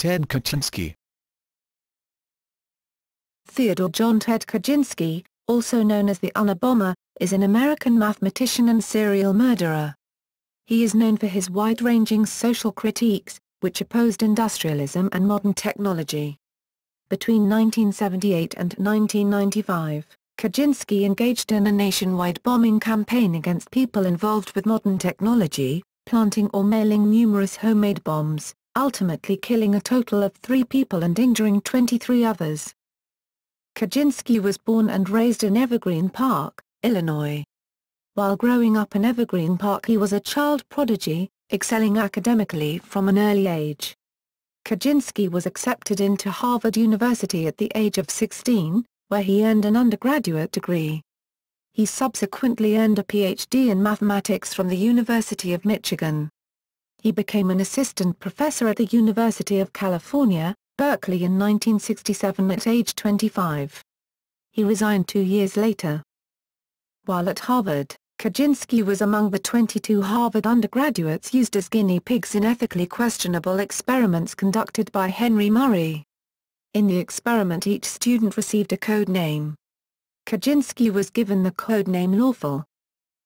Ted Kaczynski. Theodore John Ted Kaczynski, also known as the Unabomber, is an American mathematician and serial murderer. He is known for his wide-ranging social critiques, which opposed industrialism and modern technology. Between 1978 and 1995, Kaczynski engaged in a nationwide bombing campaign against people involved with modern technology, planting or mailing numerous homemade bombs, ultimately killing a total of 3 people and injuring 23 others. Kaczynski was born and raised in Evergreen Park, Illinois. While growing up in Evergreen Park, he was a child prodigy, excelling academically from an early age. Kaczynski was accepted into Harvard University at the age of 16, where he earned an undergraduate degree. He subsequently earned a Ph.D. in mathematics from the University of Michigan. He became an assistant professor at the University of California, Berkeley in 1967 at age 25. He resigned 2 years later. While at Harvard, Kaczynski was among the 22 Harvard undergraduates used as guinea pigs in ethically questionable experiments conducted by Henry Murray. In the experiment, each student received a code name. Kaczynski was given the code name Lawful.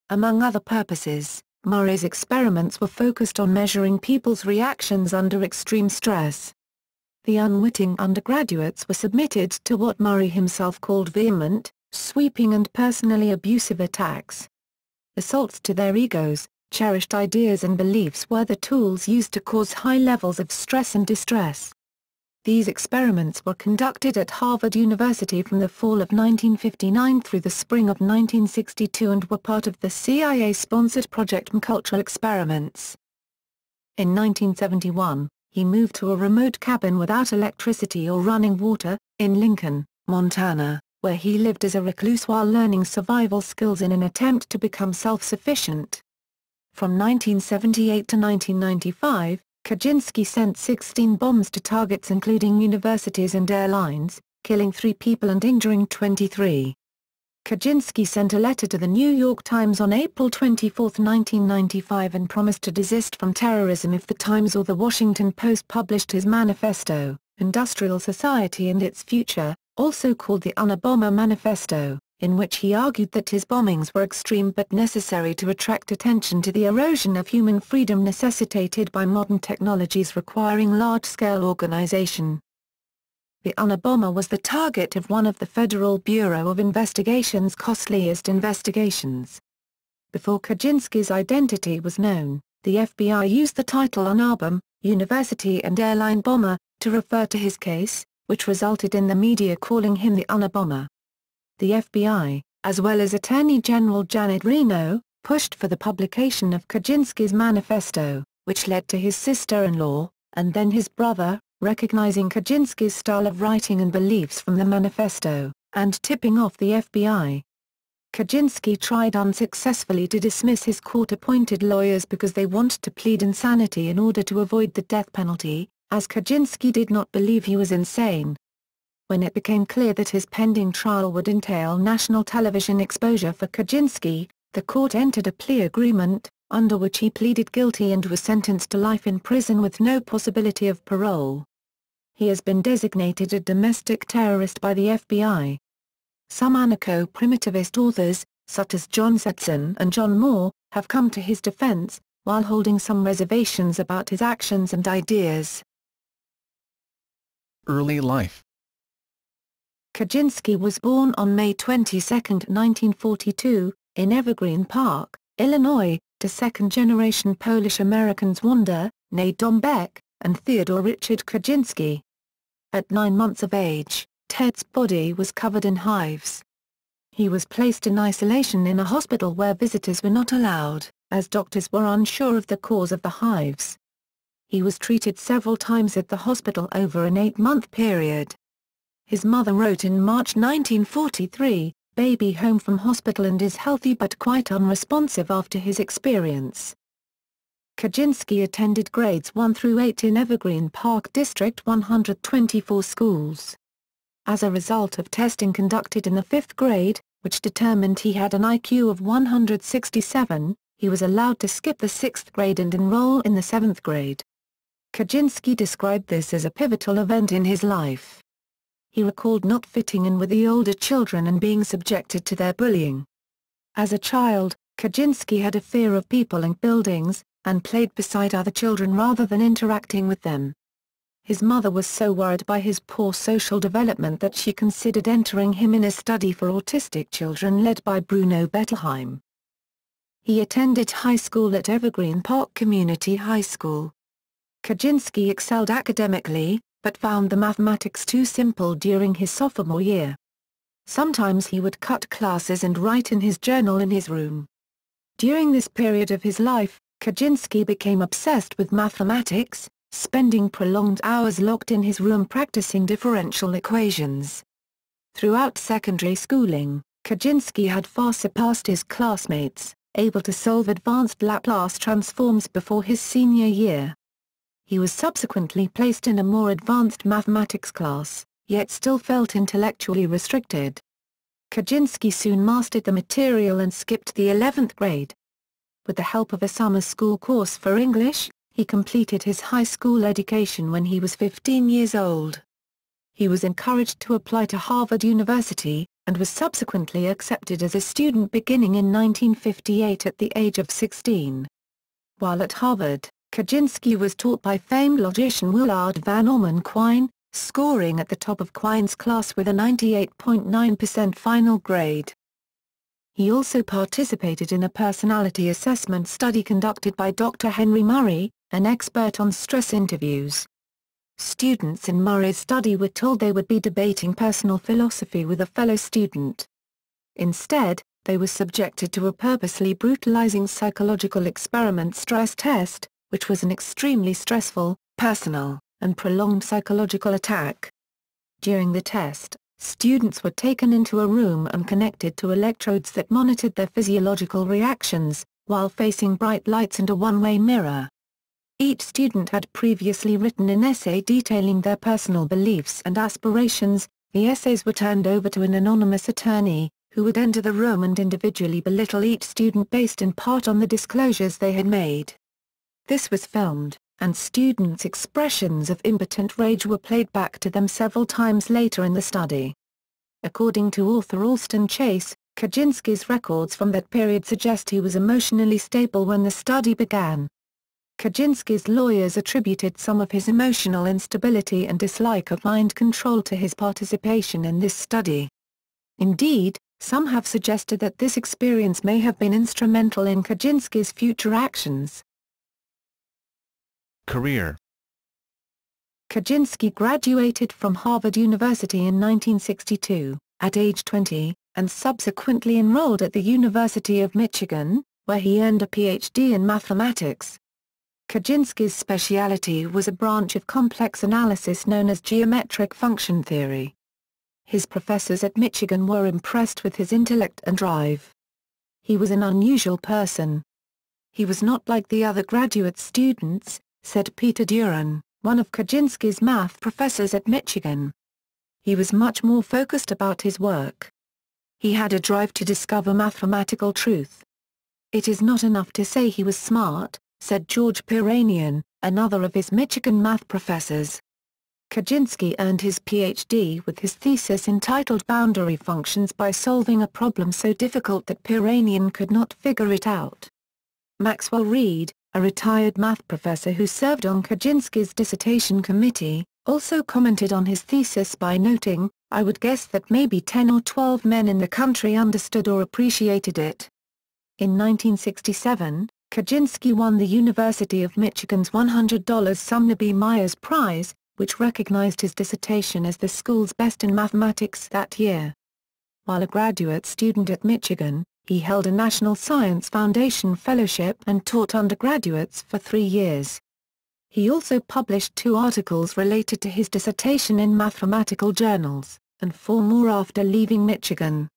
Among other purposes, Murray's experiments were focused on measuring people's reactions under extreme stress. The unwitting undergraduates were submitted to what Murray himself called vehement, sweeping and personally abusive attacks. Assaults to their egos, cherished ideas and beliefs were the tools used to cause high levels of stress and distress. These experiments were conducted at Harvard University from the fall of 1959 through the spring of 1962 and were part of the CIA-sponsored Project M cultural experiments. In 1971, he moved to a remote cabin without electricity or running water, in Lincoln, Montana, where he lived as a recluse while learning survival skills in an attempt to become self-sufficient. From 1978 to 1995, Kaczynski sent 16 bombs to targets including universities and airlines, killing 3 people and injuring 23. Kaczynski sent a letter to the New York Times on April 24, 1995 and promised to desist from terrorism if the Times or the Washington Post published his manifesto, Industrial Society and Its Future, also called the Unabomber Manifesto, in which he argued that his bombings were extreme but necessary to attract attention to the erosion of human freedom necessitated by modern technologies requiring large-scale organization. The Unabomber was the target of one of the Federal Bureau of Investigation's costliest investigations. Before Kaczynski's identity was known, the FBI used the title Unabomber, University and Airline Bomber, to refer to his case, which resulted in the media calling him the Unabomber. The FBI, as well as Attorney General Janet Reno, pushed for the publication of Kaczynski's manifesto, which led to his sister-in-law, and then his brother, recognizing Kaczynski's style of writing and beliefs from the manifesto, and tipping off the FBI. Kaczynski tried unsuccessfully to dismiss his court-appointed lawyers because they wanted to plead insanity in order to avoid the death penalty, as Kaczynski did not believe he was insane. When it became clear that his pending trial would entail national television exposure for Kaczynski, the court entered a plea agreement, under which he pleaded guilty and was sentenced to life in prison with no possibility of parole. He has been designated a domestic terrorist by the FBI. Some anarcho-primitivist authors, such as John Setson and John Moore, have come to his defense, while holding some reservations about his actions and ideas. Early life. Kaczynski was born on May 22, 1942, in Evergreen Park, Illinois, to second-generation Polish-Americans Wanda, née Dombeck, and Theodore Richard Kaczynski. At 9 months of age, Ted's body was covered in hives. He was placed in isolation in a hospital where visitors were not allowed, as doctors were unsure of the cause of the hives. He was treated several times at the hospital over an 8-month period. His mother wrote in March 1943, "Baby home from hospital and is healthy but quite unresponsive after his experience." Kaczynski attended grades 1 through 8 in Evergreen Park District 124 schools. As a result of testing conducted in the 5th grade, which determined he had an IQ of 167, he was allowed to skip the 6th grade and enroll in the 7th grade. Kaczynski described this as a pivotal event in his life. He recalled not fitting in with the older children and being subjected to their bullying. As a child, Kaczynski had a fear of people and buildings, and played beside other children rather than interacting with them. His mother was so worried by his poor social development that she considered entering him in a study for autistic children led by Bruno Bettelheim. He attended high school at Evergreen Park Community High School. Kaczynski excelled academically, but found the mathematics too simple during his sophomore year. Sometimes he would cut classes and write in his journal in his room. During this period of his life, Kaczynski became obsessed with mathematics, spending prolonged hours locked in his room practicing differential equations. Throughout secondary schooling, Kaczynski had far surpassed his classmates, able to solve advanced Laplace transforms before his senior year. He was subsequently placed in a more advanced mathematics class, yet still felt intellectually restricted. Kaczynski soon mastered the material and skipped the 11th grade. With the help of a summer school course for English, he completed his high school education when he was 15 years old. He was encouraged to apply to Harvard University, and was subsequently accepted as a student beginning in 1958 at the age of 16. While at Harvard, Kaczynski was taught by famed logician Willard van Orman Quine, scoring at the top of Quine's class with a 98.9% final grade. He also participated in a personality assessment study conducted by Dr. Henry Murray, an expert on stress interviews. Students in Murray's study were told they would be debating personal philosophy with a fellow student. Instead, they were subjected to a purposely brutalizing psychological experiment stress test, which was an extremely stressful, personal, and prolonged psychological attack. During the test, students were taken into a room and connected to electrodes that monitored their physiological reactions, while facing bright lights and a one-way mirror. Each student had previously written an essay detailing their personal beliefs and aspirations. The essays were turned over to an anonymous attorney, who would enter the room and individually belittle each student based in part on the disclosures they had made. This was filmed, and students' expressions of impotent rage were played back to them several times later in the study. According to author Alston Chase, Kaczynski's records from that period suggest he was emotionally stable when the study began. Kaczynski's lawyers attributed some of his emotional instability and dislike of mind control to his participation in this study. Indeed, some have suggested that this experience may have been instrumental in Kaczynski's future actions. Career. Kaczynski graduated from Harvard University in 1962, at age 20, and subsequently enrolled at the University of Michigan, where he earned a Ph.D. in mathematics. Kaczynski's specialty was a branch of complex analysis known as geometric function theory. His professors at Michigan were impressed with his intellect and drive. He was an unusual person. He was not like the other graduate students, said Peter Duran, one of Kaczynski's math professors at Michigan. He was much more focused about his work. He had a drive to discover mathematical truth. It is not enough to say he was smart, said George Piranian, another of his Michigan math professors. Kaczynski earned his Ph.D. with his thesis entitled Boundary Functions by solving a problem so difficult that Piranian could not figure it out. Maxwell Reed, a retired math professor who served on Kaczynski's dissertation committee, also commented on his thesis by noting, "I would guess that maybe 10 or 12 men in the country understood or appreciated it." In 1967, Kaczynski won the University of Michigan's $100 Sumner B. Myers Prize, which recognized his dissertation as the school's best in mathematics that year. While a graduate student at Michigan, he held a National Science Foundation Fellowship and taught undergraduates for 3 years. He also published 2 articles related to his dissertation in mathematical journals, and 4 more after leaving Michigan.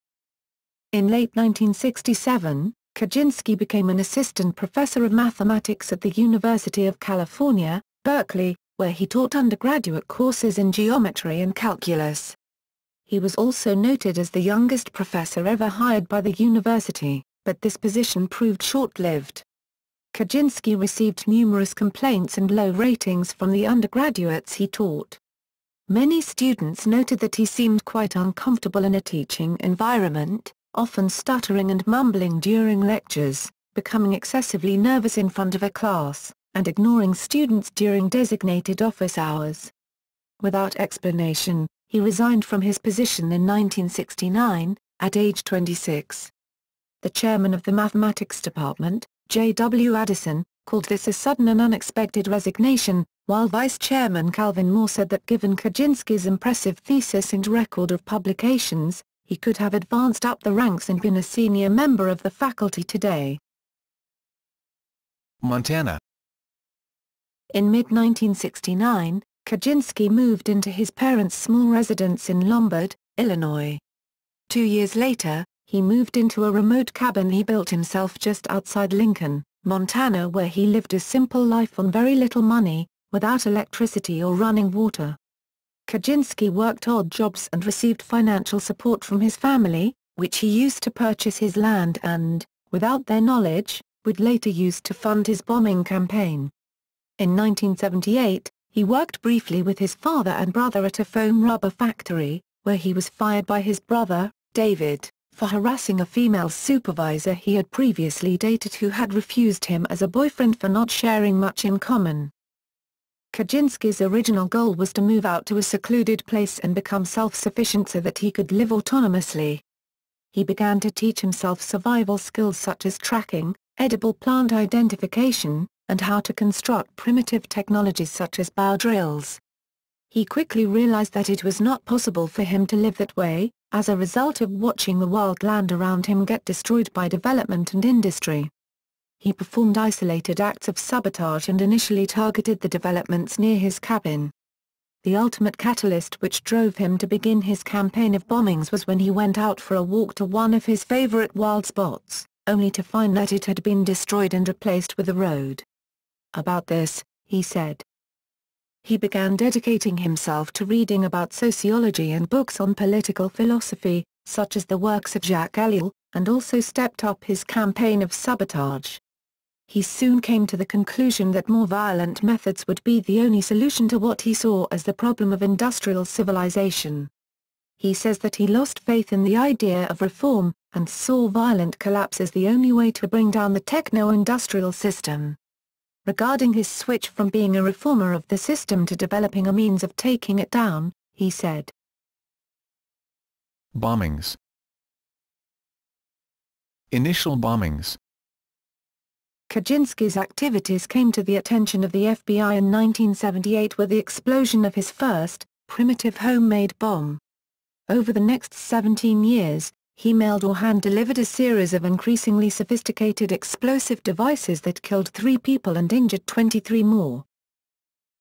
In late 1967, Kaczynski became an assistant professor of mathematics at the University of California, Berkeley, where he taught undergraduate courses in geometry and calculus. He was also noted as the youngest professor ever hired by the university, but this position proved short-lived. Kaczynski received numerous complaints and low ratings from the undergraduates he taught. Many students noted that he seemed quite uncomfortable in a teaching environment, often stuttering and mumbling during lectures, becoming excessively nervous in front of a class, and ignoring students during designated office hours. Without explanation, he resigned from his position in 1969, at age 26. The chairman of the mathematics department, J.W. Addison, called this a sudden and unexpected resignation, while Vice Chairman Calvin Moore said that given Kaczynski's impressive thesis and record of publications, he could have advanced up the ranks and been a senior member of the faculty today. Montana. In mid-1969, Kaczynski moved into his parents' small residence in Lombard, Illinois. 2 years later, he moved into a remote cabin he built himself just outside Lincoln, Montana, where he lived a simple life on very little money, without electricity or running water. Kaczynski worked odd jobs and received financial support from his family, which he used to purchase his land and, without their knowledge, would later use to fund his bombing campaign. In 1978, he worked briefly with his father and brother at a foam rubber factory, where he was fired by his brother, David, for harassing a female supervisor he had previously dated who had refused him as a boyfriend for not sharing much in common. Kaczynski's original goal was to move out to a secluded place and become self-sufficient so that he could live autonomously. He began to teach himself survival skills such as tracking, edible plant identification, and how to construct primitive technologies such as bow drills. He quickly realized that it was not possible for him to live that way, as a result of watching the wild land around him get destroyed by development and industry. He performed isolated acts of sabotage and initially targeted the developments near his cabin. The ultimate catalyst which drove him to begin his campaign of bombings was when he went out for a walk to one of his favorite wild spots, only to find that it had been destroyed and replaced with a road. About this, he said, he began dedicating himself to reading about sociology and books on political philosophy, such as the works of Jacques Ellul, and also stepped up his campaign of sabotage. He soon came to the conclusion that more violent methods would be the only solution to what he saw as the problem of industrial civilization. He says that he lost faith in the idea of reform, and saw violent collapse as the only way to bring down the techno-industrial system. Regarding his switch from being a reformer of the system to developing a means of taking it down, he said, Bombings. Initial bombings. Kaczynski's activities came to the attention of the FBI in 1978 with the explosion of his first, primitive homemade bomb. Over the next 17 years, he mailed or hand-delivered a series of increasingly sophisticated explosive devices that killed 3 people and injured 23 more.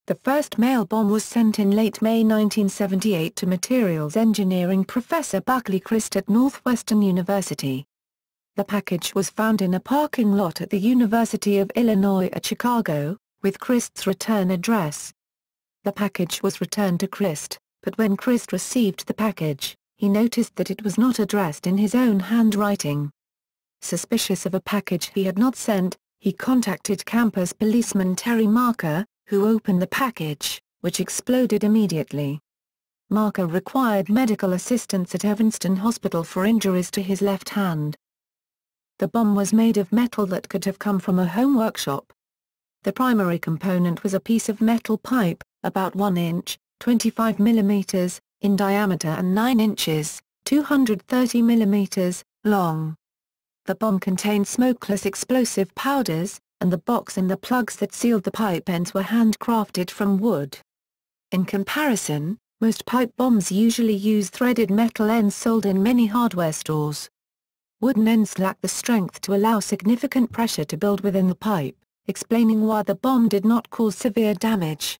The first mail bomb was sent in late May 1978 to materials engineering professor Buckley Crist at Northwestern University. The package was found in a parking lot at the University of Illinois at Chicago, with Crist's return address. The package was returned to Crist, but when Crist received the package, he noticed that it was not addressed in his own handwriting. Suspicious of a package he had not sent, he contacted campus policeman Terry Marker, who opened the package, which exploded immediately. Marker required medical assistance at Evanston Hospital for injuries to his left hand. The bomb was made of metal that could have come from a home workshop. The primary component was a piece of metal pipe, about 1 inch, 25 mm, in diameter and 9 inches, 230 mm, long. The bomb contained smokeless explosive powders, and the box and the plugs that sealed the pipe ends were handcrafted from wood. In comparison, most pipe bombs usually use threaded metal ends sold in many hardware stores. Wooden ends lack the strength to allow significant pressure to build within the pipe, explaining why the bomb did not cause severe damage.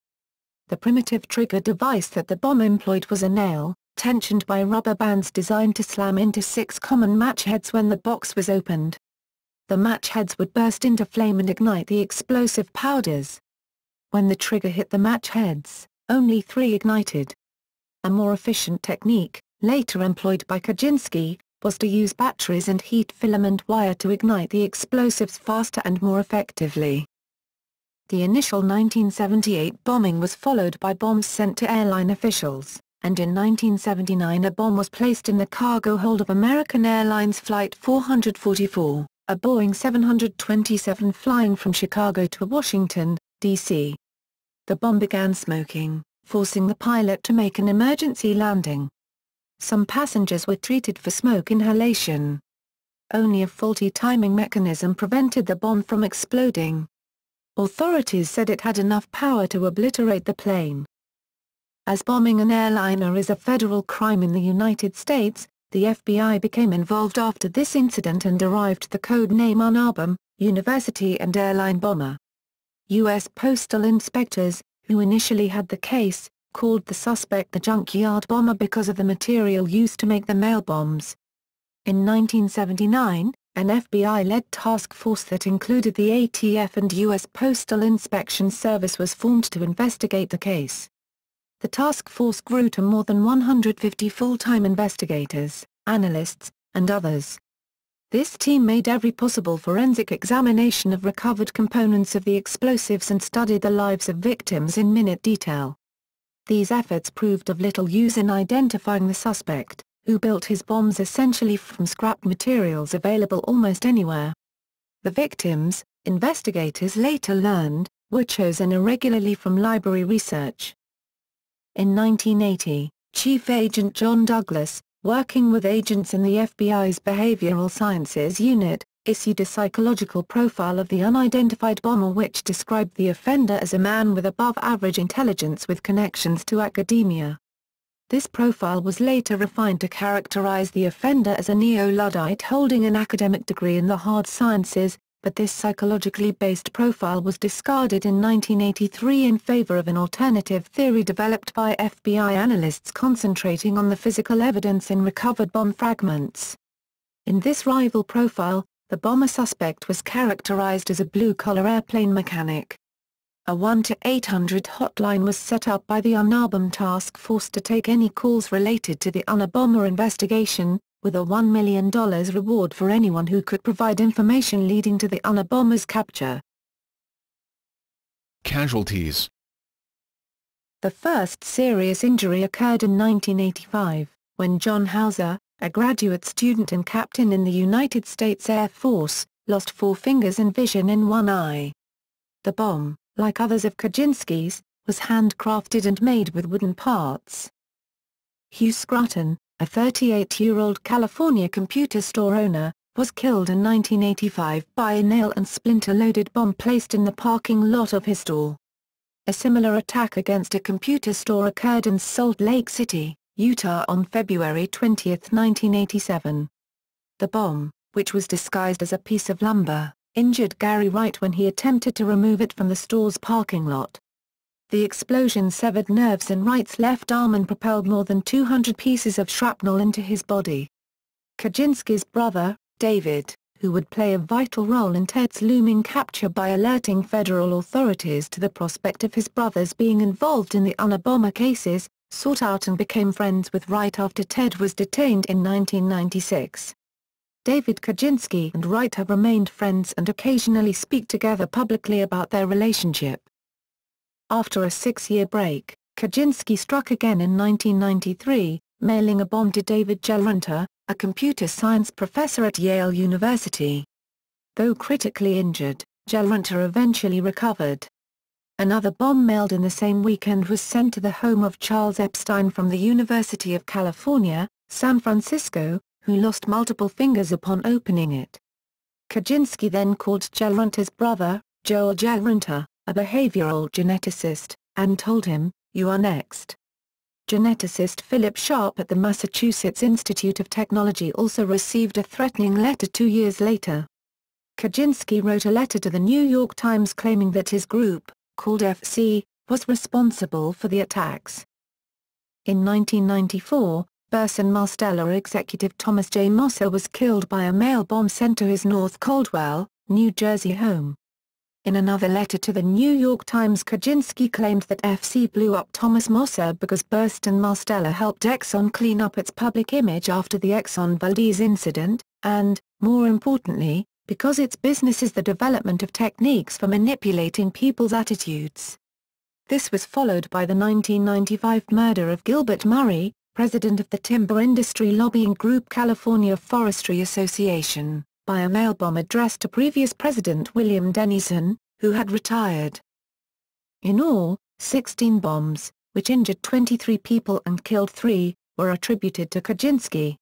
The primitive trigger device that the bomb employed was a nail, tensioned by rubber bands designed to slam into 6 common match heads when the box was opened. The match heads would burst into flame and ignite the explosive powders. When the trigger hit the match heads, only 3 ignited. A more efficient technique, later employed by Kaczynski, was to use batteries and heat filament wire to ignite the explosives faster and more effectively. The initial 1978 bombing was followed by bombs sent to airline officials, and in 1979 a bomb was placed in the cargo hold of American Airlines Flight 444, a Boeing 727 flying from Chicago to Washington, D.C. The bomb began smoking, forcing the pilot to make an emergency landing. Some passengers were treated for smoke inhalation. Only a faulty timing mechanism prevented the bomb from exploding. Authorities said it had enough power to obliterate the plane. As bombing an airliner is a federal crime in the United States, the FBI became involved after this incident and derived the code name Unabomber, University and Airline Bomber. U.S. postal inspectors, who initially had the case, called the suspect the junkyard bomber because of the material used to make the mail bombs. In 1979, an FBI-led task force that included the ATF and U.S. Postal Inspection Service was formed to investigate the case. The task force grew to more than 150 full-time investigators, analysts, and others. This team made every possible forensic examination of recovered components of the explosives and studied the lives of victims in minute detail. These efforts proved of little use in identifying the suspect, who built his bombs essentially from scrap materials available almost anywhere. The victims, investigators later learned, were chosen irregularly from library research. In 1980, Chief Agent John Douglas, working with agents in the FBI's Behavioral Sciences Unit, issued a psychological profile of the unidentified bomber which described the offender as a man with above-average intelligence with connections to academia. This profile was later refined to characterize the offender as a neo-Luddite holding an academic degree in the hard sciences, but this psychologically based profile was discarded in 1983 in favor of an alternative theory developed by FBI analysts concentrating on the physical evidence in recovered bomb fragments. In this rival profile, the bomber suspect was characterized as a blue-collar airplane mechanic. A 1-800 hotline was set up by the Unabomber task force to take any calls related to the Unabomber investigation, with a $1 million reward for anyone who could provide information leading to the Unabomber's capture. Casualties. The first serious injury occurred in 1985, when John Hauser, a graduate student and captain in the United States Air Force, lost 4 fingers and vision in one eye. The bomb, like others of Kaczynski's, was handcrafted and made with wooden parts. Hugh Scruton, a 38-year-old California computer store owner, was killed in 1985 by a nail and splinter-loaded bomb placed in the parking lot of his store. A similar attack against a computer store occurred in Salt Lake City, Utah on February 20, 1987. The bomb, which was disguised as a piece of lumber, injured Gary Wright when he attempted to remove it from the store's parking lot. The explosion severed nerves in Wright's left arm and propelled more than 200 pieces of shrapnel into his body. Kaczynski's brother, David, who would play a vital role in Ted's looming capture by alerting federal authorities to the prospect of his brothers being involved in the Unabomber cases, sought out and became friends with Wright after Ted was detained in 1996. David Kaczynski and Wright have remained friends and occasionally speak together publicly about their relationship. After a 6-year break, Kaczynski struck again in 1993, mailing a bomb to David Gelrunter, a computer science professor at Yale University. Though critically injured, Gelrunter eventually recovered. Another bomb mailed in the same weekend was sent to the home of Charles Epstein from the University of California, San Francisco, who lost multiple fingers upon opening it. Kaczynski then called Gelrunter's brother, Joel Gelrunter, a behavioral geneticist, and told him, "You are next." Geneticist Philip Sharp at the Massachusetts Institute of Technology also received a threatening letter 2 years later. Kaczynski wrote a letter to the New York Times claiming that his group, called FC, was responsible for the attacks. In 1994, Burson Marsteller executive Thomas J. Mosser was killed by a mail bomb sent to his North Caldwell, New Jersey home. In another letter to the New York Times, Kaczynski claimed that FC blew up Thomas Moser because Burstyn Marsteller helped Exxon clean up its public image after the Exxon Valdez incident, and, more importantly, because its business is the development of techniques for manipulating people's attitudes. This was followed by the 1995 murder of Gilbert Murray, president of the timber industry lobbying group California Forestry Association, by a mail bomb addressed to previous President William Dennison, who had retired. In all, 16 bombs, which injured 23 people and killed 3, were attributed to Kaczynski.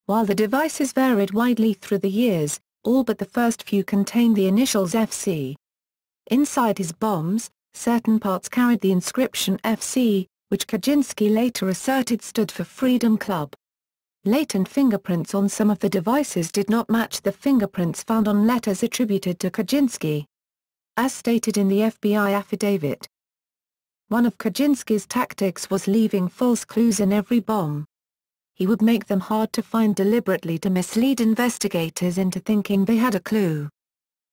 While the devices varied widely through the years, all but the first few contained the initials FC. Inside his bombs, certain parts carried the inscription FC, which Kaczynski later asserted stood for Freedom Club. Latent fingerprints on some of the devices did not match the fingerprints found on letters attributed to Kaczynski. As stated in the FBI affidavit, one of Kaczynski's tactics was leaving false clues in every bomb. He would make them hard to find deliberately to mislead investigators into thinking they had a clue.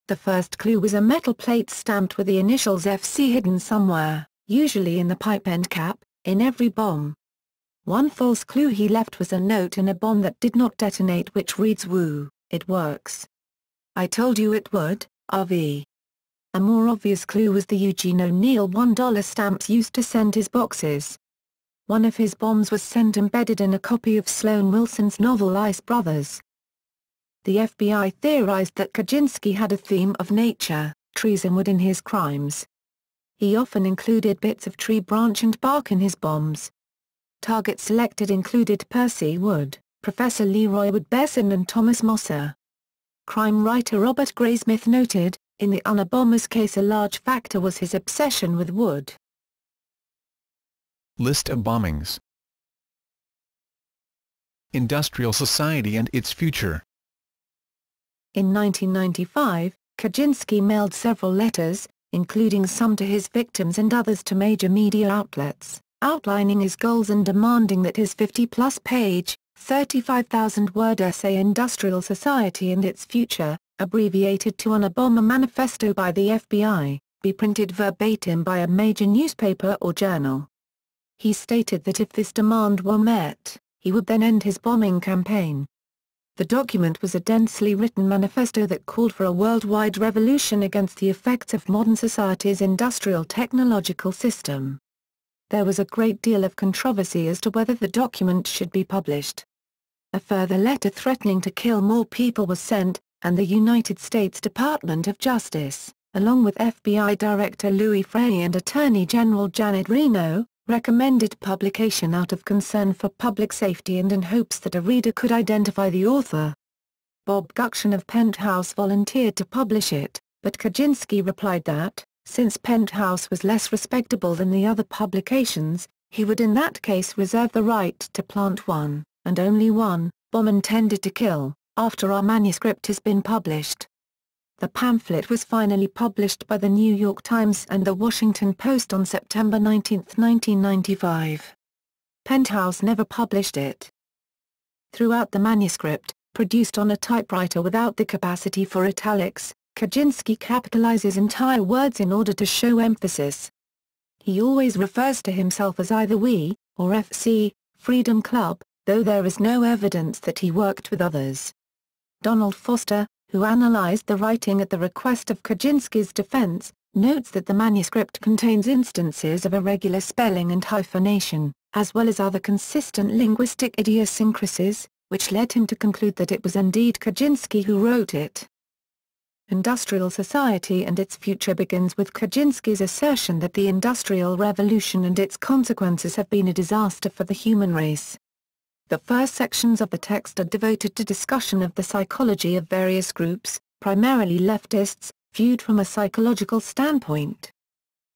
The first clue was a metal plate stamped with the initials FC hidden somewhere, usually in the pipe end cap, in every bomb. One false clue he left was a note in a bomb that did not detonate which reads "Woo, it works. I told you it would, RV." A more obvious clue was the Eugene O'Neill $1 stamps used to send his boxes. One of his bombs was sent embedded in a copy of Sloan Wilson's novel Ice Brothers. The FBI theorized that Kaczynski had a theme of nature, trees and wood in his crimes. He often included bits of tree branch and bark in his bombs. Targets selected included Percy Wood, Professor Leroy Wood Besson and Thomas Moser. Crime writer Robert Graysmith noted, in the Unabomber's case a large factor was his obsession with wood. List of bombings. Industrial society and its future. In 1995, Kaczynski mailed several letters, including some to his victims and others to major media outlets, outlining his goals and demanding that his 50-plus page, 35,000-word essay Industrial Society and Its Future, abbreviated to Unabomber Manifesto by the FBI, be printed verbatim by a major newspaper or journal. He stated that if this demand were met, he would then end his bombing campaign. The document was a densely written manifesto that called for a worldwide revolution against the effects of modern society's industrial technological system. There was a great deal of controversy as to whether the document should be published. A further letter threatening to kill more people was sent, and the United States Department of Justice, along with FBI Director Louis Freeh and Attorney General Janet Reno, recommended publication out of concern for public safety and in hopes that a reader could identify the author. Bob Guction of Penthouse volunteered to publish it, but Kaczynski replied that, since Penthouse was less respectable than the other publications, he would in that case reserve the right to plant one, and only one, bomb intended to kill, after our manuscript has been published. The pamphlet was finally published by the New York Times and the Washington Post on September 19, 1995. Penthouse never published it. Throughout the manuscript, produced on a typewriter without the capacity for italics, Kaczynski capitalizes entire words in order to show emphasis. He always refers to himself as either we, or FC, Freedom Club, though there is no evidence that he worked with others. Donald Foster, who analyzed the writing at the request of Kaczynski's defense, notes that the manuscript contains instances of irregular spelling and hyphenation, as well as other consistent linguistic idiosyncrasies, which led him to conclude that it was indeed Kaczynski who wrote it. Industrial Society and Its Future begins with Kaczynski's assertion that the Industrial Revolution and its consequences have been a disaster for the human race. The first sections of the text are devoted to discussion of the psychology of various groups, primarily leftists, viewed from a psychological standpoint,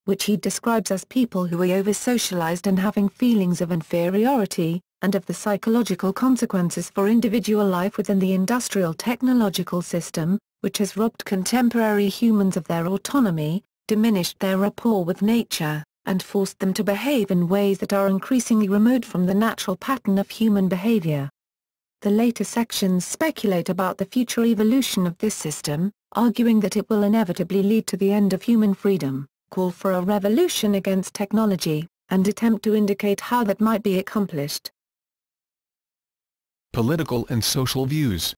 which he describes as people who are over-socialized and having feelings of inferiority, and of the psychological consequences for individual life within the industrial technological system, which has robbed contemporary humans of their autonomy, diminished their rapport with nature, and forced them to behave in ways that are increasingly remote from the natural pattern of human behavior. The later sections speculate about the future evolution of this system, arguing that it will inevitably lead to the end of human freedom, call for a revolution against technology, and attempt to indicate how that might be accomplished. Political and social views.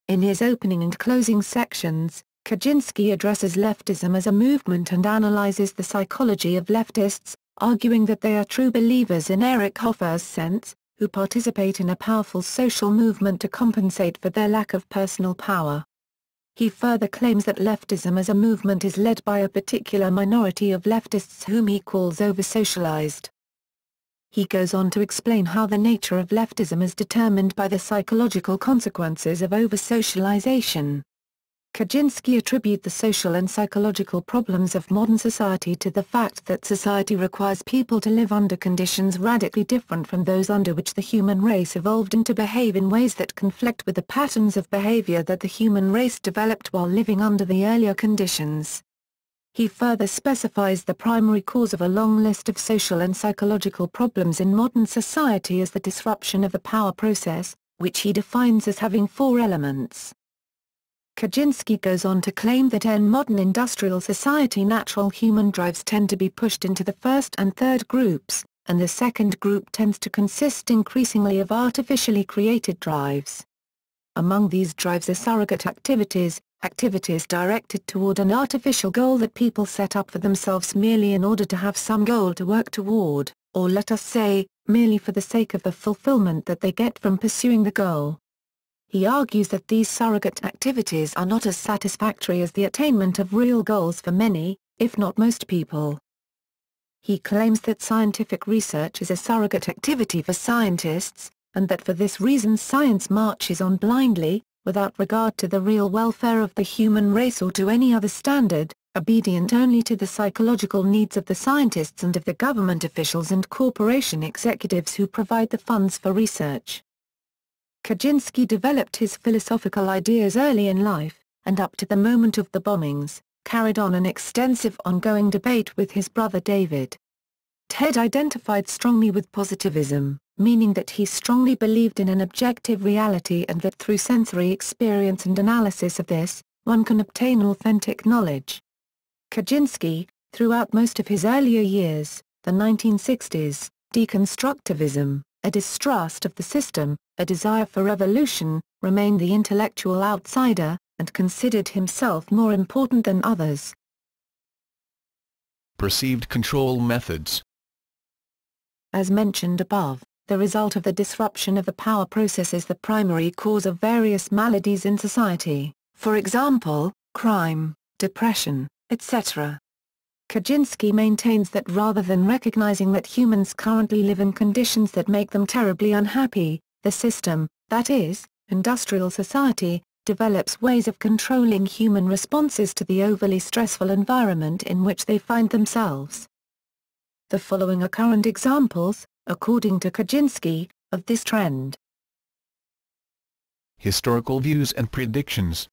In his opening and closing sections, Kaczynski addresses leftism as a movement and analyzes the psychology of leftists, arguing that they are true believers in Erich Hoffer's sense, who participate in a powerful social movement to compensate for their lack of personal power. He further claims that leftism as a movement is led by a particular minority of leftists whom he calls over-socialized. He goes on to explain how the nature of leftism is determined by the psychological consequences of over-socialization. Kaczynski attributes the social and psychological problems of modern society to the fact that society requires people to live under conditions radically different from those under which the human race evolved and to behave in ways that conflict with the patterns of behavior that the human race developed while living under the earlier conditions. He further specifies the primary cause of a long list of social and psychological problems in modern society as the disruption of the power process, which he defines as having four elements. Kaczynski goes on to claim that in modern industrial society natural human drives tend to be pushed into the first and third groups, and the second group tends to consist increasingly of artificially created drives. Among these drives are surrogate activities, activities directed toward an artificial goal that people set up for themselves merely in order to have some goal to work toward, or let us say, merely for the sake of the fulfillment that they get from pursuing the goal. He argues that these surrogate activities are not as satisfactory as the attainment of real goals for many, if not most people. He claims that scientific research is a surrogate activity for scientists, and that for this reason science marches on blindly, without regard to the real welfare of the human race or to any other standard, obedient only to the psychological needs of the scientists and of the government officials and corporation executives who provide the funds for research. Kaczynski developed his philosophical ideas early in life, and up to the moment of the bombings, carried on an extensive ongoing debate with his brother David. Ted identified strongly with positivism, meaning that he strongly believed in an objective reality and that through sensory experience and analysis of this, one can obtain authentic knowledge. Kaczynski, throughout most of his earlier years, the 1960s, deconstructivism, a distrust of the system, a desire for revolution, remained the intellectual outsider, and considered himself more important than others. Perceived control methods. As mentioned above, the result of the disruption of the power process is the primary cause of various maladies in society, for example, crime, depression, etc. Kaczynski maintains that rather than recognizing that humans currently live in conditions that make them terribly unhappy, the system, that is, industrial society, develops ways of controlling human responses to the overly stressful environment in which they find themselves. The following are current examples, according to Kaczynski, of this trend. Historical views and predictions.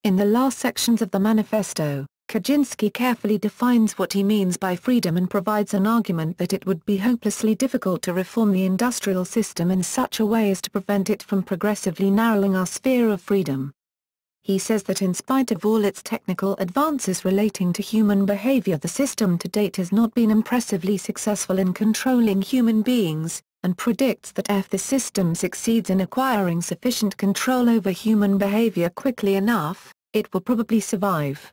In the last sections of the manifesto, Kaczynski carefully defines what he means by freedom and provides an argument that it would be hopelessly difficult to reform the industrial system in such a way as to prevent it from progressively narrowing our sphere of freedom. He says that in spite of all its technical advances relating to human behavior, the system to date has not been impressively successful in controlling human beings, and predicts that if the system succeeds in acquiring sufficient control over human behavior quickly enough, it will probably survive.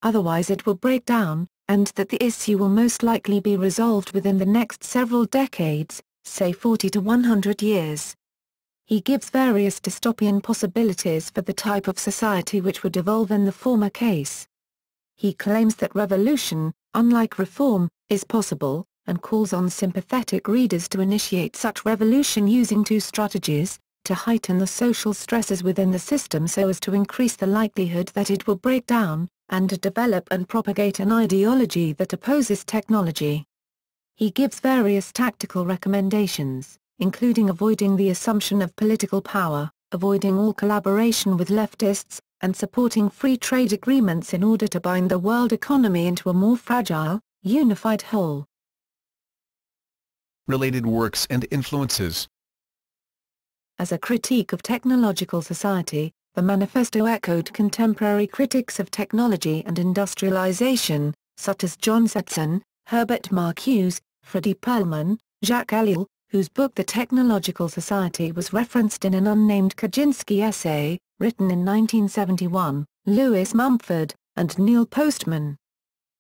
Otherwise it will break down, and that the issue will most likely be resolved within the next several decades, say 40 to 100 years. He gives various dystopian possibilities for the type of society which would evolve in the former case. He claims that revolution, unlike reform, is possible, and calls on sympathetic readers to initiate such revolution using two strategies: to heighten the social stresses within the system so as to increase the likelihood that it will break down, and to develop and propagate an ideology that opposes technology. He gives various tactical recommendations, including avoiding the assumption of political power, avoiding all collaboration with leftists, and supporting free trade agreements in order to bind the world economy into a more fragile, unified whole. Related works and influences. As a critique of technological society, The manifesto echoed contemporary critics of technology and industrialization, such as John Setzen, Herbert Marcuse, Freddie Perlman, Jacques Ellul, whose book The Technological Society was referenced in an unnamed Kaczynski essay, written in 1971, Lewis Mumford, and Neil Postman.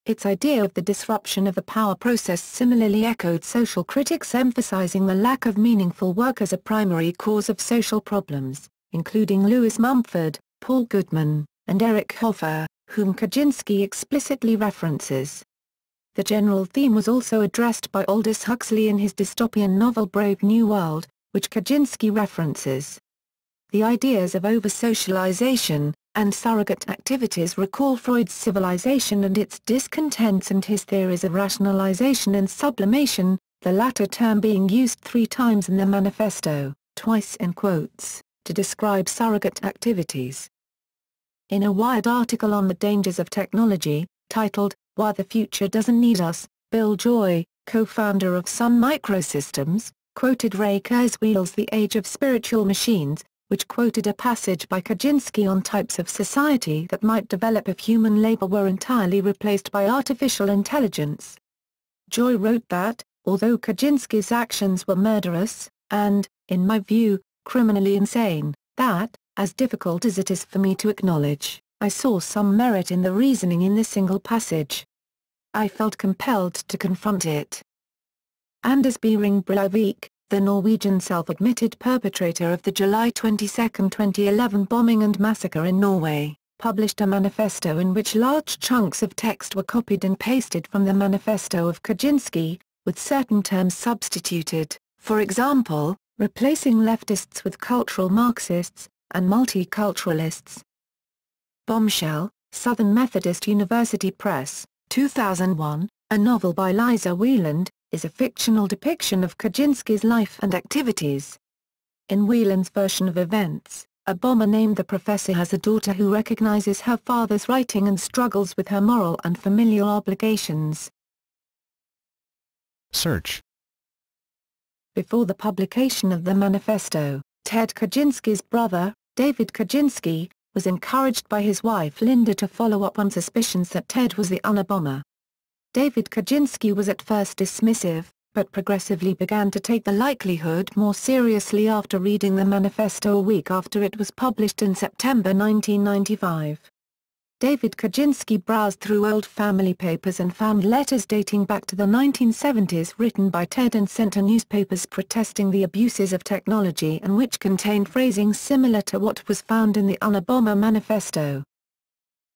Its idea of the disruption of the power process similarly echoed social critics emphasizing the lack of meaningful work as a primary cause of social problems, including Lewis Mumford, Paul Goodman, and Eric Hoffer, whom Kaczynski explicitly references. The general theme was also addressed by Aldous Huxley in his dystopian novel Brave New World, which Kaczynski references. The ideas of over-socialization and surrogate activities recall Freud's civilization and its discontents and his theories of rationalization and sublimation, the latter term being used 3 times in the manifesto, twice in quotes, to describe surrogate activities. In a Wired article on the dangers of technology, titled, Why the Future Doesn't Need Us, Bill Joy, co-founder of Sun Microsystems, quoted Ray Kurzweil's The Age of Spiritual Machines, which quoted a passage by Kaczynski on types of society that might develop if human labor were entirely replaced by artificial intelligence. Joy wrote that, although Kaczynski's actions were murderous, and, in my view, criminally insane, that, as difficult as it is for me to acknowledge, I saw some merit in the reasoning in this single passage. I felt compelled to confront it. Anders Behring Breivik, the Norwegian self-admitted perpetrator of the July 22, 2011 bombing and massacre in Norway, published a manifesto in which large chunks of text were copied and pasted from the manifesto of Kaczynski, with certain terms substituted, for example, replacing leftists with cultural Marxists, and multiculturalists. Bombshell, Southern Methodist University Press, 2001, a novel by Liza Wieland, is a fictional depiction of Kaczynski's life and activities. In Wieland's version of events, a bomber named the Professor has a daughter who recognizes her father's writing and struggles with her moral and familial obligations. Search. Before the publication of the manifesto, Ted Kaczynski's brother, David Kaczynski, was encouraged by his wife Linda to follow up on suspicions that Ted was the Unabomber. David Kaczynski was at first dismissive, but progressively began to take the likelihood more seriously after reading the manifesto a week after it was published in September 1995. David Kaczynski browsed through old family papers and found letters dating back to the 1970s written by Ted and sent to newspapers protesting the abuses of technology and which contained phrasing similar to what was found in the Unabomber manifesto.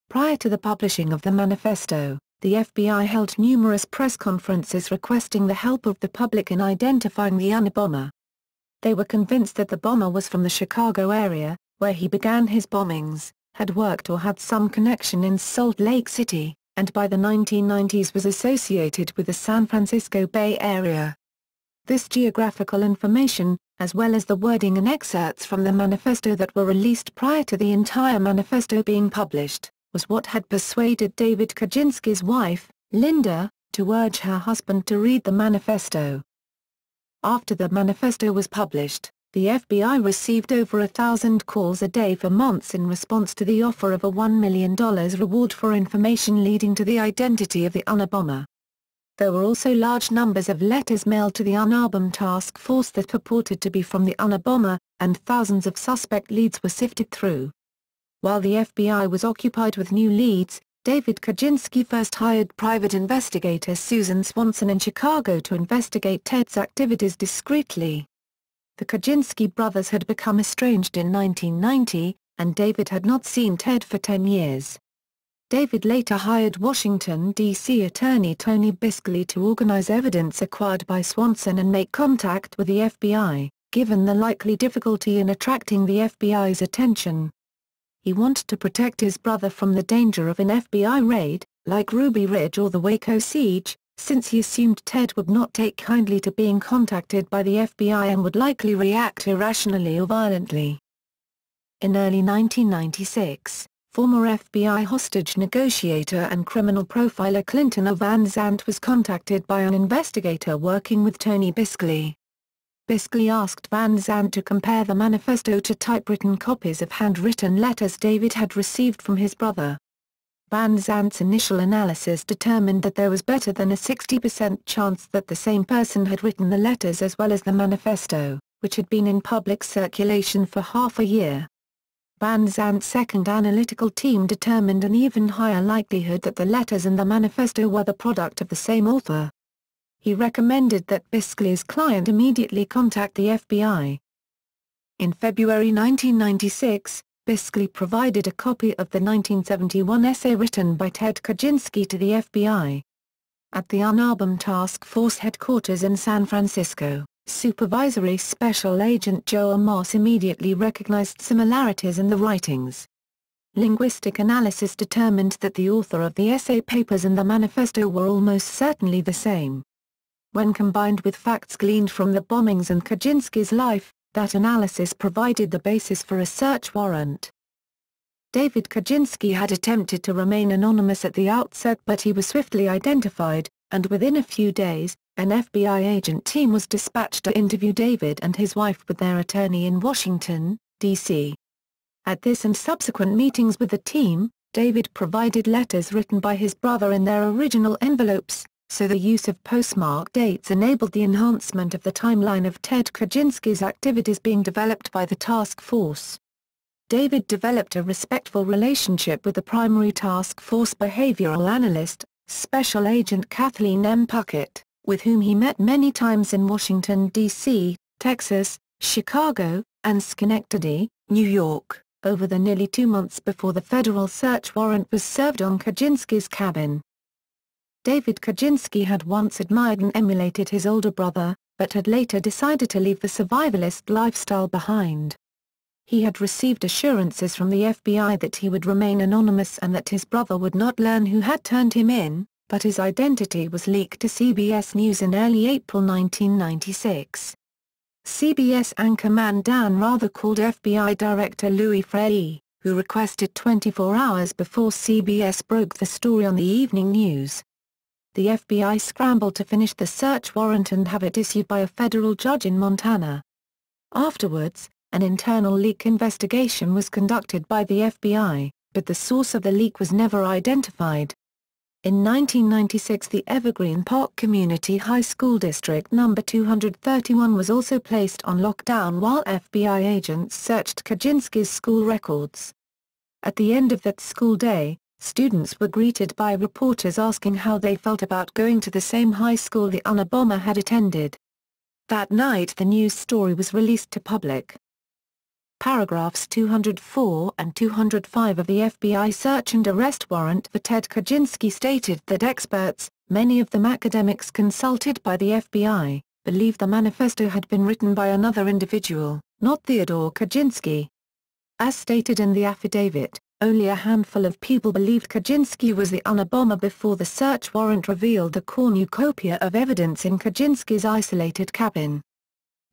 Prior to the publishing of the manifesto, the FBI held numerous press conferences requesting the help of the public in identifying the Unabomber. They were convinced that the bomber was from the Chicago area, where he began his bombings, had worked or had some connection in Salt Lake City, and by the 1990s was associated with the San Francisco Bay Area. This geographical information, as well as the wording and excerpts from the manifesto that were released prior to the entire manifesto being published, was what had persuaded David Kaczynski's wife, Linda, to urge her husband to read the manifesto. After the manifesto was published, the FBI received over 1,000 calls a day for months in response to the offer of a $1 million reward for information leading to the identity of the Unabomber. There were also large numbers of letters mailed to the Unabomber task force that purported to be from the Unabomber, and thousands of suspect leads were sifted through. While the FBI was occupied with new leads, David Kaczynski first hired private investigator Susan Swanson in Chicago to investigate Ted's activities discreetly. The Kaczynski brothers had become estranged in 1990, and David had not seen Ted for 10 years. David later hired Washington, D.C. attorney Tony Biscali to organize evidence acquired by Swanson and make contact with the FBI, given the likely difficulty in attracting the FBI's attention. He wanted to protect his brother from the danger of an FBI raid, like Ruby Ridge or the Waco siege, since he assumed Ted would not take kindly to being contacted by the FBI and would likely react irrationally or violently. In early 1996, former FBI hostage negotiator and criminal profiler Clinton Van Zandt was contacted by an investigator working with Tony Biscali. Biskley asked Van Zandt to compare the manifesto to typewritten copies of handwritten letters David had received from his brother. Van Zandt's initial analysis determined that there was better than a 60% chance that the same person had written the letters as well as the manifesto, which had been in public circulation for half a year. Van Zandt's second analytical team determined an even higher likelihood that the letters and the manifesto were the product of the same author. He recommended that Biskley's client immediately contact the FBI. In February 1996, Biskley provided a copy of the 1971 essay written by Ted Kaczynski to the FBI. At the Unabomber Task Force headquarters in San Francisco, Supervisory Special Agent Joel Moss immediately recognized similarities in the writings. Linguistic analysis determined that the author of the essay papers and the manifesto were almost certainly the same. When combined with facts gleaned from the bombings and Kaczynski's life, that analysis provided the basis for a search warrant. David Kaczynski had attempted to remain anonymous at the outset, but he was swiftly identified, and within a few days, an FBI agent team was dispatched to interview David and his wife with their attorney in Washington, D.C. At this and subsequent meetings with the team, David provided letters written by his brother in their original envelopes, so the use of postmark dates enabled the enhancement of the timeline of Ted Kaczynski's activities being developed by the task force. David developed a respectful relationship with the primary task force behavioral analyst, Special Agent Kathleen M. Puckett, with whom he met many times in Washington, D.C., Texas, Chicago, and Schenectady, New York, over the nearly 2 months before the federal search warrant was served on Kaczynski's cabin. David Kaczynski had once admired and emulated his older brother, but had later decided to leave the survivalist lifestyle behind. He had received assurances from the FBI that he would remain anonymous and that his brother would not learn who had turned him in, but his identity was leaked to CBS News in early April 1996. CBS anchorman Dan Rather called FBI Director Louis Freeh, who requested 24 hours before CBS broke the story on the evening news. The FBI scrambled to finish the search warrant and have it issued by a federal judge in Montana. Afterwards, an internal leak investigation was conducted by the FBI, but the source of the leak was never identified. In 1996, the Evergreen Park Community High School District No. 231 was also placed on lockdown while FBI agents searched Kaczynski's school records. At the end of that school day, students were greeted by reporters asking how they felt about going to the same high school the Unabomber had attended. That night the news story was released to public. Paragraphs 204 and 205 of the FBI search and arrest warrant for Ted Kaczynski stated that experts, many of them academics consulted by the FBI, believed the manifesto had been written by another individual, not Theodore Kaczynski. As stated in the affidavit, only a handful of people believed Kaczynski was the Unabomber before the search warrant revealed the cornucopia of evidence in Kaczynski's isolated cabin.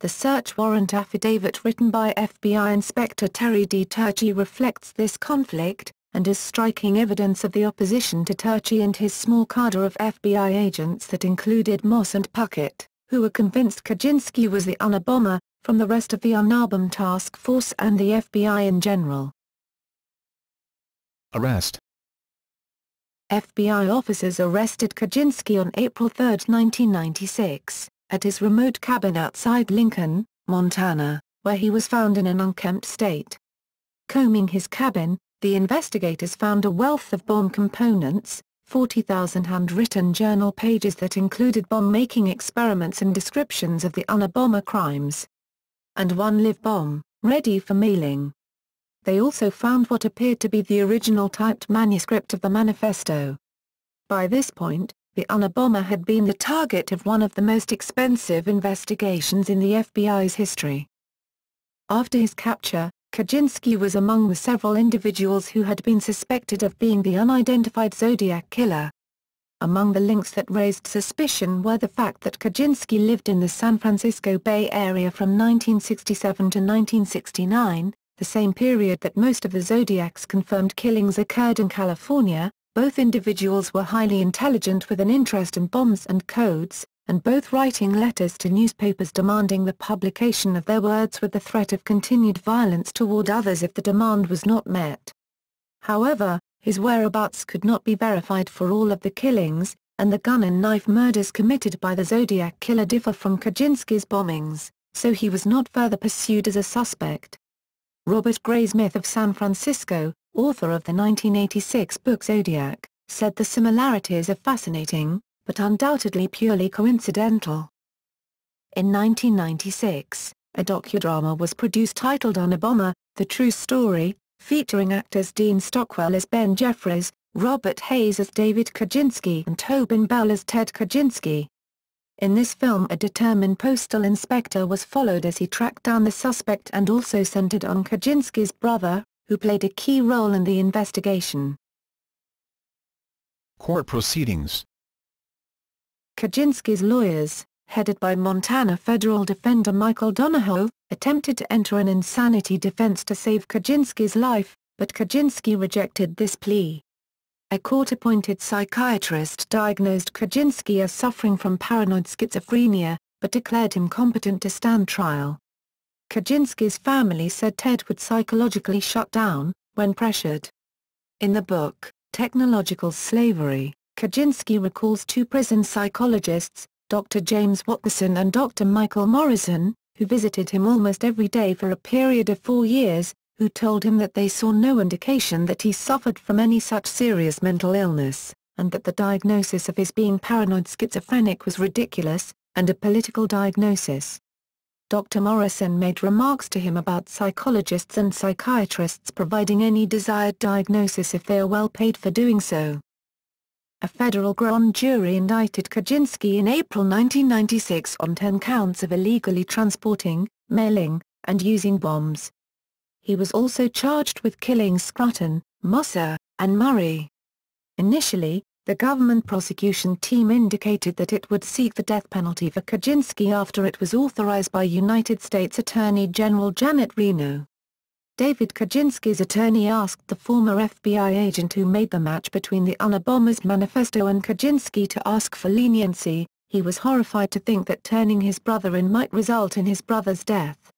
The search warrant affidavit written by FBI Inspector Terry D. Turchi reflects this conflict, and is striking evidence of the opposition to Turchi and his small cadre of FBI agents that included Moss and Puckett, who were convinced Kaczynski was the Unabomber, from the rest of the Unabomber task force and the FBI in general. Arrest. FBI officers arrested Kaczynski on April 3, 1996. At his remote cabin outside Lincoln, Montana, where he was found in an unkempt state. Combing his cabin, the investigators found a wealth of bomb components, 40,000 handwritten journal pages that included bomb-making experiments and descriptions of the Unabomber crimes, and one live bomb, ready for mailing. They also found what appeared to be the original typed manuscript of the manifesto. By this point, the Unabomber had been the target of one of the most expensive investigations in the FBI's history. After his capture, Kaczynski was among the several individuals who had been suspected of being the unidentified Zodiac killer. Among the links that raised suspicion were the fact that Kaczynski lived in the San Francisco Bay Area from 1967 to 1969, the same period that most of the Zodiac's confirmed killings occurred in California. Both individuals were highly intelligent with an interest in bombs and codes, and both writing letters to newspapers demanding the publication of their words with the threat of continued violence toward others if the demand was not met. However, his whereabouts could not be verified for all of the killings, and the gun and knife murders committed by the Zodiac killer differ from Kaczynski's bombings, so he was not further pursued as a suspect. Robert Graysmith of San Francisco, author of the 1986 book Zodiac, said the similarities are fascinating, but undoubtedly purely coincidental. In 1996, a docudrama was produced titled Unabomber, The True Story, featuring actors Dean Stockwell as Ben Jeffries, Robert Hayes as David Kaczynski and Tobin Bell as Ted Kaczynski. In this film a determined postal inspector was followed as he tracked down the suspect and also centered on Kaczynski's brother, who played a key role in the investigation. Court proceedings. Kaczynski's lawyers, headed by Montana federal defender Michael Donahoe, attempted to enter an insanity defense to save Kaczynski's life, but Kaczynski rejected this plea. A court-appointed psychiatrist diagnosed Kaczynski as suffering from paranoid schizophrenia, but declared him competent to stand trial. Kaczynski's family said Ted would psychologically shut down, when pressured. In the book, Technological Slavery, Kaczynski recalls two prison psychologists, Dr. James Watterson and Dr. Michael Morrison, who visited him almost every day for a period of 4 years, who told him that they saw no indication that he suffered from any such serious mental illness, and that the diagnosis of his being paranoid schizophrenic was ridiculous, and a political diagnosis. Dr. Morrison made remarks to him about psychologists and psychiatrists providing any desired diagnosis if they are well paid for doing so. A federal grand jury indicted Kaczynski in April 1996 on 10 counts of illegally transporting, mailing, and using bombs. He was also charged with killing Scruton, Mosser, and Murray. Initially, the government prosecution team indicated that it would seek the death penalty for Kaczynski after it was authorized by United States Attorney General Janet Reno. David Kaczynski's attorney asked the former FBI agent who made the match between the Unabomber's manifesto and Kaczynski to ask for leniency. He was horrified to think that turning his brother in might result in his brother's death.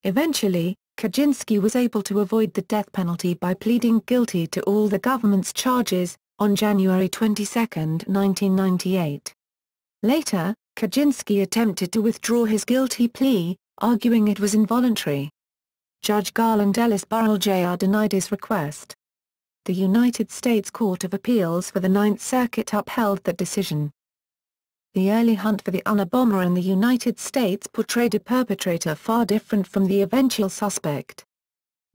Eventually, Kaczynski was able to avoid the death penalty by pleading guilty to all the government's charges, on January 22, 1998. Later, Kaczynski attempted to withdraw his guilty plea, arguing it was involuntary. Judge Garland Ellis Burrell Jr. denied his request. The United States Court of Appeals for the Ninth Circuit upheld that decision. The early hunt for the Unabomber in the United States portrayed a perpetrator far different from the eventual suspect.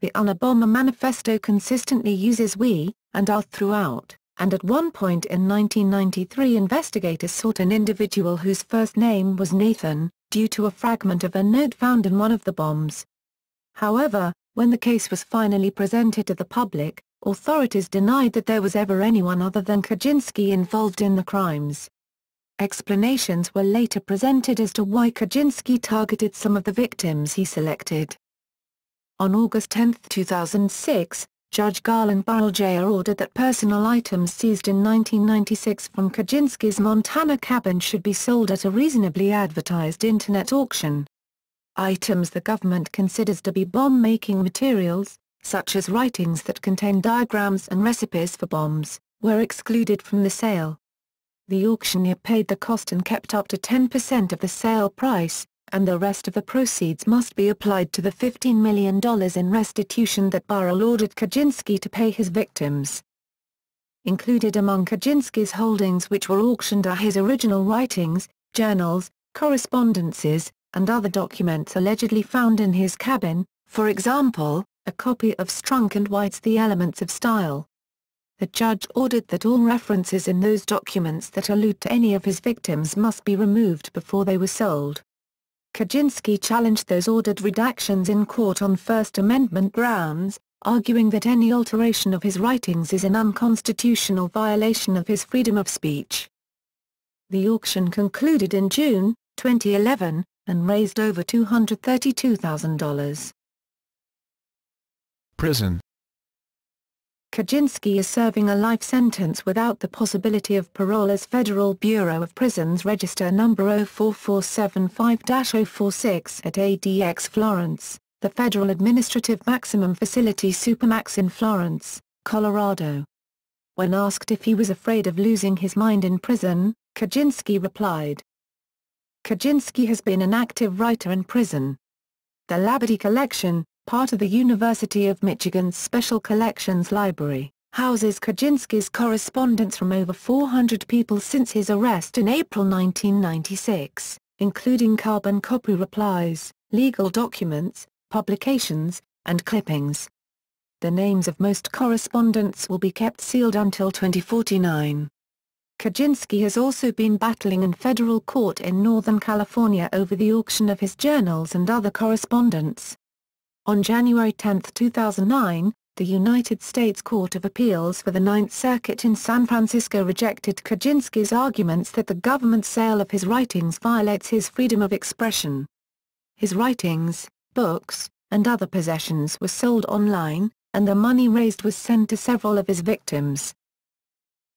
The Unabomber manifesto consistently uses "we" and "our" throughout, and at one point in 1993 investigators sought an individual whose first name was Nathan, due to a fragment of a note found in one of the bombs. However, when the case was finally presented to the public, authorities denied that there was ever anyone other than Kaczynski involved in the crimes. Explanations were later presented as to why Kaczynski targeted some of the victims he selected. On August 10, 2006, Judge Garland Burrell Jr. ordered that personal items seized in 1996 from Kaczynski's Montana cabin should be sold at a reasonably advertised internet auction. Items the government considers to be bomb-making materials, such as writings that contain diagrams and recipes for bombs, were excluded from the sale. The auctioneer paid the cost and kept up to 10% of the sale price, and the rest of the proceeds must be applied to the $15 million in restitution that Burrell ordered Kaczynski to pay his victims. Included among Kaczynski's holdings which were auctioned are his original writings, journals, correspondences, and other documents allegedly found in his cabin, for example, a copy of Strunk and White's The Elements of Style. The judge ordered that all references in those documents that allude to any of his victims must be removed before they were sold. Kaczynski challenged those ordered redactions in court on First Amendment grounds, arguing that any alteration of his writings is an unconstitutional violation of his freedom of speech. The auction concluded in June 2011, and raised over $232,000. Prison. Kaczynski is serving a life sentence without the possibility of parole as Federal Bureau of Prisons Register No. 04475-046 at ADX Florence, the Federal Administrative Maximum Facility Supermax in Florence, Colorado. When asked if he was afraid of losing his mind in prison, Kaczynski replied, "Kaczynski has been an active writer in prison. The Labadie Collection, part of the University of Michigan's Special Collections Library, houses Kaczynski's correspondence from over 400 people since his arrest in April 1996, including carbon copy replies, legal documents, publications, and clippings. The names of most correspondents will be kept sealed until 2049. Kaczynski has also been battling in federal court in Northern California over the auction of his journals and other correspondence. On January 10, 2009, the United States Court of Appeals for the Ninth Circuit in San Francisco rejected Kaczynski's arguments that the government's sale of his writings violates his freedom of expression. His writings, books, and other possessions were sold online, and the money raised was sent to several of his victims.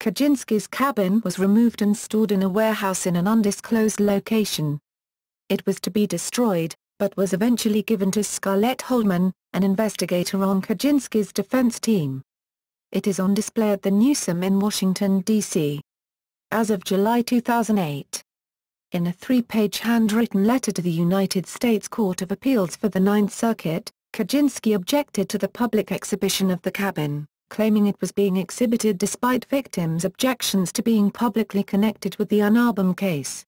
Kaczynski's cabin was removed and stored in a warehouse in an undisclosed location. It was to be destroyed, but was eventually given to Scarlett Holman, an investigator on Kaczynski's defense team. It is on display at the Newseum in Washington, D.C. As of July 2008. In a 3-page handwritten letter to the United States Court of Appeals for the Ninth Circuit, Kaczynski objected to the public exhibition of the cabin, claiming it was being exhibited despite victims' objections to being publicly connected with the Unabomber case.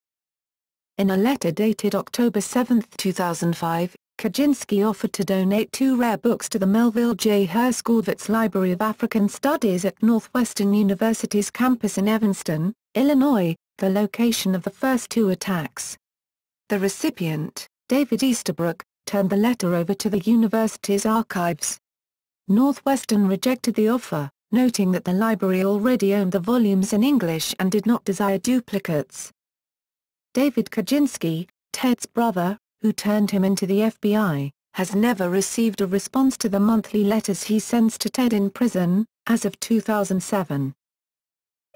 In a letter dated October 7, 2005, Kaczynski offered to donate 2 rare books to the Melville J. Herskovitz Library of African Studies at Northwestern University's campus in Evanston, Illinois, the location of the first 2 attacks. The recipient, David Easterbrook, turned the letter over to the university's archives. Northwestern rejected the offer, noting that the library already owned the volumes in English and did not desire duplicates. David Kaczynski, Ted's brother, who turned him into the FBI, has never received a response to the monthly letters he sends to Ted in prison, as of 2007.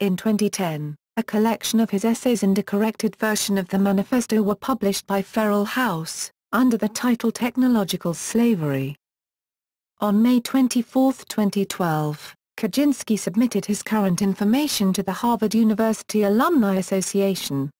In 2010, a collection of his essays and a corrected version of the manifesto were published by Feral House, under the title Technological Slavery. On May 24, 2012, Kaczynski submitted his current information to the Harvard University Alumni Association.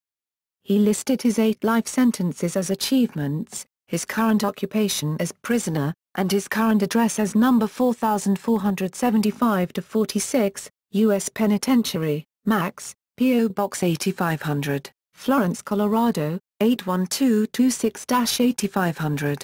He listed his 8 life sentences as achievements, his current occupation as prisoner, and his current address as number 4475-46, U.S. Penitentiary, Max, P.O. Box 8500, Florence, Colorado, 81226-8500.